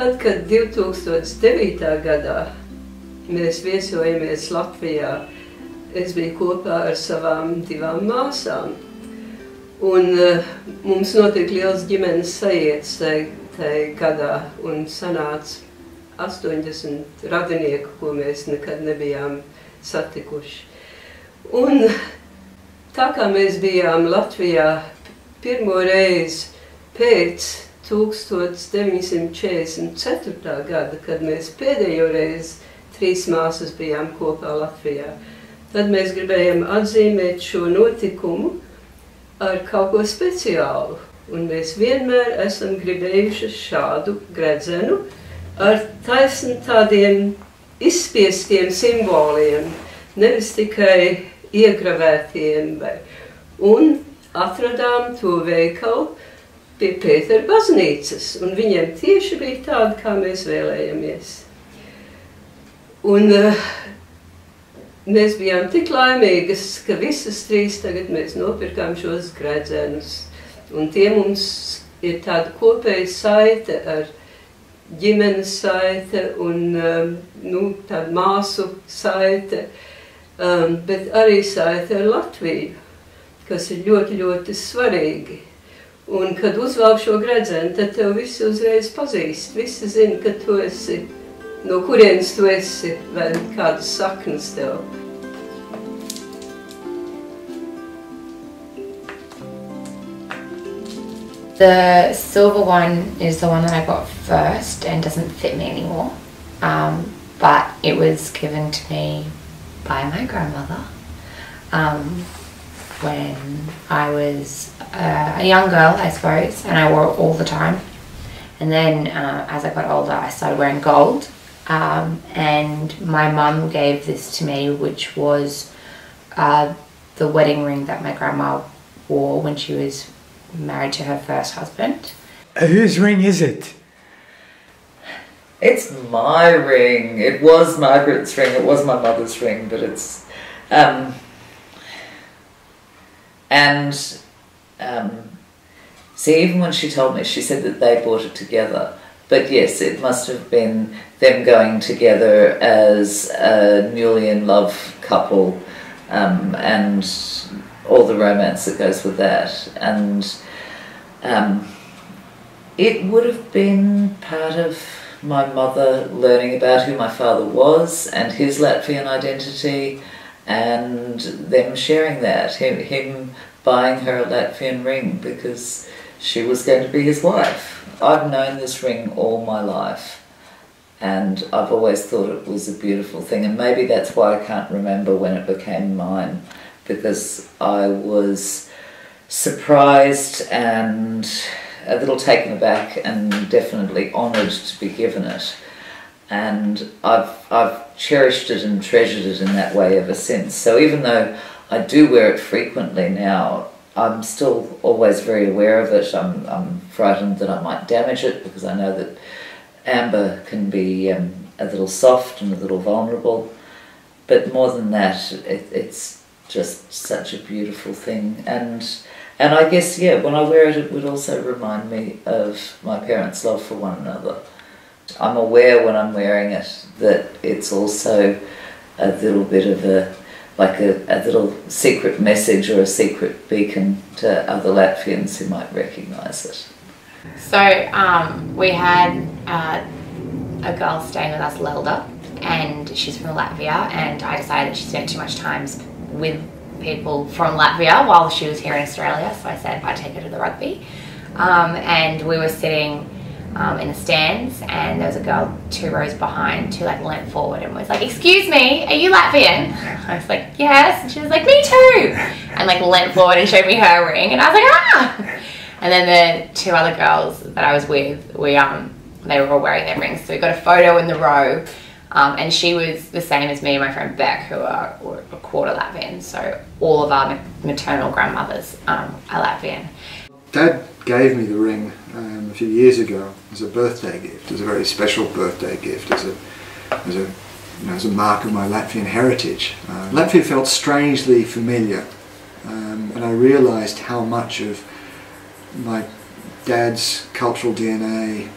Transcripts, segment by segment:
Tad, kad 2009. gadā mēs viesojamies Latvijā, es biju kopā ar savām 2 māsām. Un mums notika liels ģimenes sajietas tajā gadā un sanāca 80 radinieku, ko mēs nekad nebijām satikuši. Un tā kā mēs bijām Latvijā pirmo reizi pēc 1944. gada, kad mēs pēdējo reizi 3 māsas bijām kopā Latvijā, tad mēs gribējām atzīmēt šo notikumu ar kaut ko speciālu. Un mēs vienmēr esam gribējuši šādu gredzenu ar taisni tādiem izspiestiem simboliem, nevis tikai iegravētiem. Un atradām to veikalu pie Pētera baznīcas, un viņiem tieši bija tāda, kā mēs vēlējamies. Un mēs bijām tik laimīgas, ka visas 3 tagad mēs nopirkām šos gredzenus. Un tie mums ir tāda kopēja saite ar ģimenes saite un tāda māsu saite, bet arī saite ar Latviju, kas ir ļoti, ļoti svarīgi. Un, kad uzvelk šo gredzenu, tad tev visi uzreiz pazīst. Visi zina, ka tu esi, no kurienes tu esi, vai kādas saknes tev. The silver one is the one that I got first and doesn't fit me anymore. But it was given to me by my grandmother when I was a young girl, I suppose, and I wore it all the time. And then as I got older, I started wearing gold. And my mum gave this to me, which was the wedding ring that my grandma wore when she was married to her first husband. Whose ring is it? It's my ring. It was Margaret's ring. It was my mother's ring, but it's see, even when she told me, she said that they bought it together. But yes, it must have been them going together as a newly in love couple, and all the romance that goes with that. And it would have been part of my mother learning about who my father was and his Latvian identity, and them sharing that, him buying her a Latvian ring because she was going to be his wife. I've known this ring all my life, and I've always thought it was a beautiful thing, and maybe that's why I can't remember when it became mine, because I was surprised and a little taken aback and definitely honoured to be given it. And I've cherished it and treasured it in that way ever since. So even though I do wear it frequently now, I'm still always very aware of it. I'm frightened that I might damage it because I know that amber can be a little soft and a little vulnerable. But more than that, it's just such a beautiful thing. And I guess, yeah, when I wear it, it would also remind me of my parents' love for one another. I'm aware when I'm wearing it that it's also a little bit of a little secret message or a secret beacon to other Latvians who might recognise it. So we had a girl staying with us, Lelda, and she's from Latvia, and I decided that she spent too much time with people from Latvia while she was here in Australia, so I said I'd take her to the rugby. And we were sitting in the stands, and there was a girl 2 rows behind who leant forward and was like, "Excuse me, are you Latvian?" I was like, "Yes," and she was like, "Me too," and leant forward and showed me her ring, and I was like, "Ah!" And then the 2 other girls that I was with, they were all wearing their rings, so we got a photo in the row. And she was the same as me and my friend Beck, who are a quarter Latvian, so all of our maternal grandmothers are Latvian. Dad gave me the ring a few years ago as a birthday gift, as a very special birthday gift, as a mark of my Latvian heritage. Latvia felt strangely familiar, and I realised how much of my dad's cultural DNA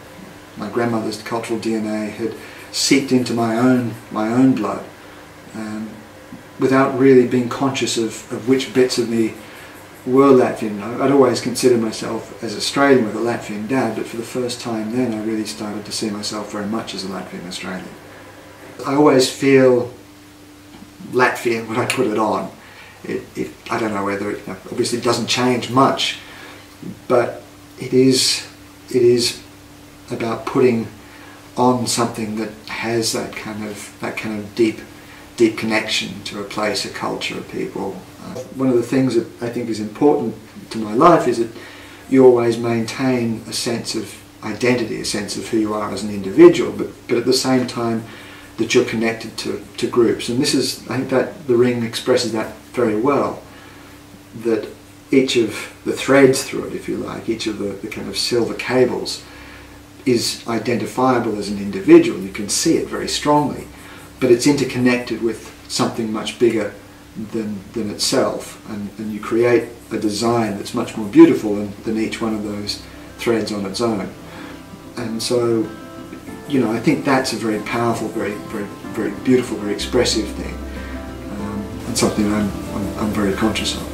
my grandmother's cultural DNA had seeped into my own blood, without really being conscious of which bits of me were Latvian. I'd always considered myself as Australian with a Latvian dad, but for the first time then I really started to see myself very much as a Latvian Australian. I always feel Latvian when I put it on. I don't know whether it obviously doesn't change much, but it is about putting on something that has that kind of deep connection to a place, a culture, a people. One of the things that I think is important to my life is that you always maintain a sense of identity, a sense of who you are as an individual, but at the same time that you're connected to groups. And this is, I think that the ring expresses that very well, that each of the threads through it, if you like, each of the kind of silver cables is identifiable as an individual. You can see it very strongly, but it's interconnected with something much bigger than itself, and you create a design that's much more beautiful than each one of those threads on its own. And so, you know, I think that's a very powerful, very beautiful, very expressive thing, and something I'm very conscious of.